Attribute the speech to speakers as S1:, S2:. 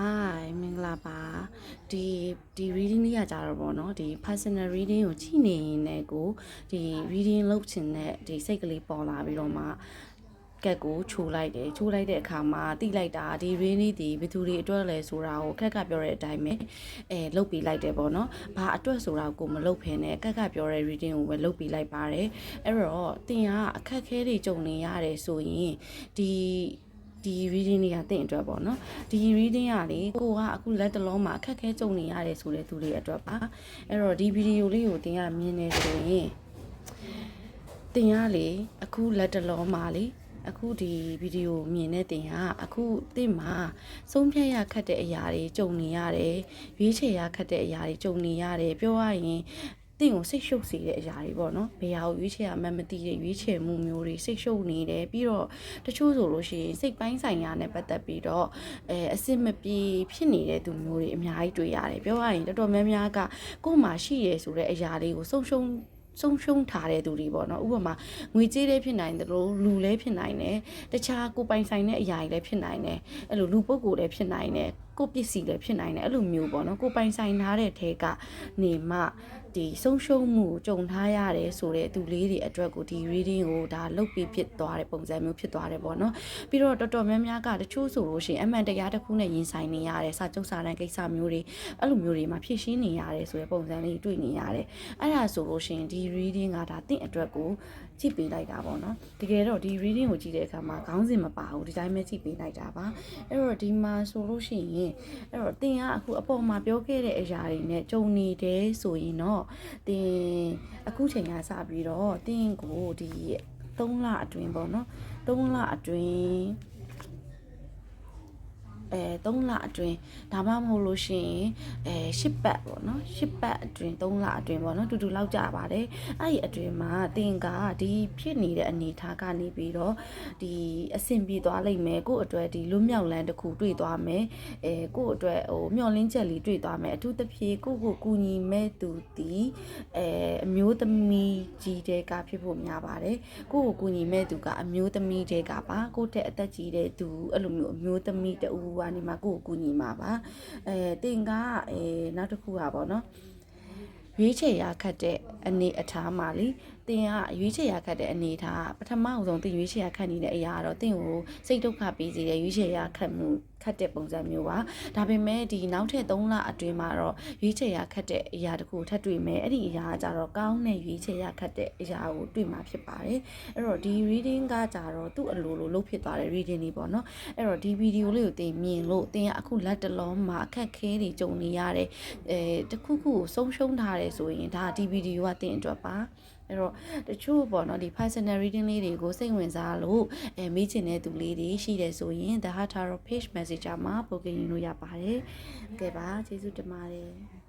S1: Hi မင်္ဂလာပါဒီ reading လေးကကြတော့ပေါ့နော်ဒီ personal reading ကိုကြည့်နေရင်လည်းကိုဒီ reading လုပ်ချင်တဲ့ဒီစိတ်ကလေးပေါ်လာပြီးတော့မှကက်ကိုချိုးလိုက်တယ်ချိုးလိုက်တဲ့အခါမှာတိလိုက်တာဒီ reading ဒီဘယ်သူတွေအတွက်လဲဆိုတာကိုခက်ကပြောတဲ့အတိုင်းပဲလုပ်ပြီးလိုက်တယ်ပေါ့နော်ဘာအတွက်ဆိုတာကိုမလုပ်ဖ ೇನೆ ကက်ကပြောတဲ့ reading ကိုပဲလုပ်ပြီးလိုက်ပါတယ်အဲ့တော့တင်ကအခက်ခဲတွေကြုံနေရတယ်ဆိုရင်ဒီ reading တွေကတင့်အတွက်ပေါ့နော်ဒီ reading ကလေကိုကအခုလက်တလုံးမှာအခက်ခဲကြုံနေရတယ်ဆိုတဲ့သူတွေအတွက်ပါအဲ့တော့ဒီ video လေးကိုတင်ကမြင်နေဆိုရင်တင်ကလေအခုလက်တလုံးမှာလေအခုဒီဗီဒီယိုမြင်တဲ့တင်ကအခုတင်မှာဆုံးဖြတ်ရခက်တဲ့အရာတွေကြုံနေရတယ်ရွေးချယ်ရခက်တဲ့အရာတွေကြုံနေရတယ်ပြောရရင်တင်ကိုစိတ်ရှုပ်စေတဲ့အရာတွေပေါ့နော်ဘယ်ဟာကိုရွေးချယ်ရမှန်းမသိတဲ့ရွေးချယ်မှုမျိုးတွေစိတ်ရှုပ်နေတယ်ပြီးတော့တချို့ဆိုလို့ရှိရင်စိတ်ပိုင်းဆိုင်ရာနဲ့ပတ်သက်ပြီးတော့အစစ်မပြေဖြစ်နေတဲ့သူမျိုးတွေအများကြီးတွေ့ရတယ်ပြောရရင်တော်တော်များများကကိုယ်မှာရှိရဆိုတဲ့အရာလေးကိုဆုံးရှုံးထားတဲ့သူတွေပေါ့နော်ဥပမာငွေကြေးလည်းဖြစ်နိုင်တယ်လို့လူလည်းဖြစ်နိုင်တယ်တခြားကိုပိုင်ဆိုင်တဲ့အရာတွေလည်းဖြစ်နိုင်တယ်အဲ့လိုလူပုဂ္ဂိုလ်လည်းဖြစ်နိုင်တယ်ကိုပစ္စည်းလည်းဖြစ်နိုင်တယ်အဲ့လိုမျိုးပေါ့နော်ကိုပိုင်ဆိုင်ထားတဲ့ထဲကနေမှဒီဆုံးရှုံးမှုကြုံထားရတယ်ဆိုတဲ့သူလေးတွေအတွက်ကိုဒီ reading ကိုဒါလုတ်ပြီးဖြစ်သွားတဲ့ပုံစံမျိုးဖြစ်သွားတယ်ပေါ့နော်ပြီးတော့တော်တော်များများကတချို့ဆိုလို့ရှိရင်အမှန်တရားတစ်ခုနဲ့ရင်ဆိုင်နေရတယ်စာချုပ်စာတမ်းကိစ္စမျိုးတွေအဲ့လိုမျိုးတွေမှာဖြည့်ရှင်းနေရတယ်ဆိုတဲ့ပုံစံလေးတွေ့နေရတယ်အဲ့ဒါဆိုလို့ရှိရင်ဒီ reading ကဒါတင့်အတွက်ကိုကြည့်ပေးလိုက်တာပေါ့နော်တကယ်တော့ဒီ reading ကိုကြည့်တဲ့အခါမှာခေါင်းစဉ်မပါဘူးဒီတိုင်းပဲကြည့်ပေးလိုက်တာပါအဲ့တော့ဒီမှာဆိုလို့ရှိရင်အဲ့တော့တင်ကအခုအပေါ်မှာပြောခဲ့တဲ့အရာတွေနဲ့ကြုံနေတယ်ဆိုရင်တော့တင်အခုချိန်ကစပြီးတော့တင်ကိုဒီ3လအတွင်းပေါ့နော်3လအတွင်း3လအတွင်းဒါမှမဟုတ်လို့ရှိရင်10ပတ်ပေါ့နော်10ပတ်အတွင်း3လအတွင်းပေါ့နော်တူတူလောက်ကြပါတယ်အဲ့ဒီအတွင်းမှာတင်ကဒီဖြစ်နေတဲ့အနေအထားကနေပြီးတော့ဒီအဆင်ပြေသွားလိမ့်မယ်ကို့အတွက်ဒီလွတ်မြောက်လန်းတစ်ခုတွေ့သွားမယ်ကို့အတွက်မျောလင်းချက်လေးတွေ့သွားမယ်အထူးသဖြင့်ကိုကူညီမဲ့သူဒီအမျိုးသမီးကြီးတဲ့ကဖြစ်ဖို့များပါတယ်ကိုကူညီမဲ့သူကအမျိုးသမီးတဲ့ကပါကိုတဲ့အသက်ကြီးတဲ့သူအဲ့လိုမျိုးအမျိုးသမီးတူကနေမှကိုကူညီမှာပါတင်ကနောက်တစ်ခုပါပေါ့နော်ရွေးချယ်ရခတ်တဲ့အနေအထားမှာလေတင်ကရွေးချယ်ရခတ်တဲ့အနေအထားပထမအဆုံးတင်ရွေးချယ်ရခတ်နေတဲ့အရာကတော့တင်ကိုစိတ်ဒုက္ခပေးစေတဲ့ရွေးချယ်ရခတ်မှုခတ်တဲ့ပုံစံမျိုးပါဒါပေမဲ့ဒီနောက်ထပ်3လအတွင်းမှာတော့ရွေးချယ်ရခတ်တဲ့အရာတခုထပ်တွေ့မယ်အဲ့ဒီအရာကကြတော့ကောင်းတဲ့ရွေးချယ်ရခတ်တဲ့အရာကိုတွေ့မှာဖြစ်ပါတယ်အဲ့တော့ဒီ reading ကကြတော့သူ့အလိုလိုလုပ်ဖြစ်သွားတဲ့ reading လေးပေါ့နော်အဲ့တော့ဒီ video လေးကိုတင်မြင်လို့တင်ကအခုလက်တလုံးမှာအခက်ခဲတွေကြုံနေရတယ်တခုခုကိုဆုံးရှုံးထားတယ်ဆိုရင်ဒါဒီ video ကတင်အတွက်ပါအဲ့တော့တချို့ပေါ့နော်ဒီ personal reading လေးတွေကိုစိတ်ဝင်စားလို့မေးချင်တဲ့သူလေးတွေရှိတယ်ဆိုရင် The Heart Tarot page messenger မှာပို့ကရင်လို့ရပါတယ်။ကဲပါကျေးဇူးတင်ပါတယ်။